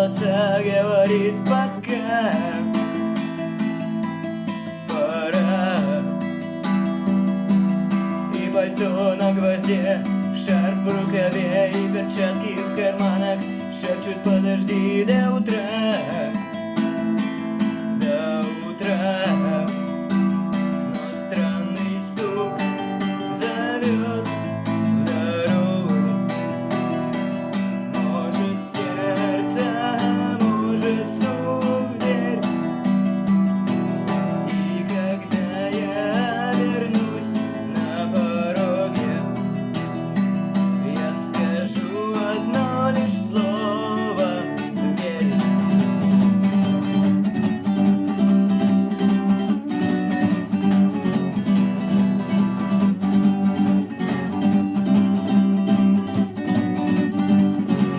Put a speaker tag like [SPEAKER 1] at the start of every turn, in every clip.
[SPEAKER 1] голоса говорит пока. Пора. И пальто на гвозде, шарф в рукаве и перчатки в карманах шепчут: подожди до утра, до утра. Но странный стук зовет в дорогу. Может, сердце, может, стук в дверь. И когда я вернусь на пороге, я скажу одно лишь слово: верь.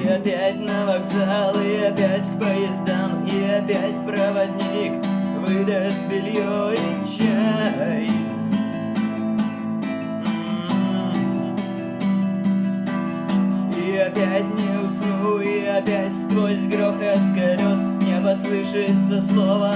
[SPEAKER 1] И опять на вокзал, и опять к поездам, и опять проводник выдаст белье и чай. И опять не усну, и опять сквозь грохот колес не послышится слова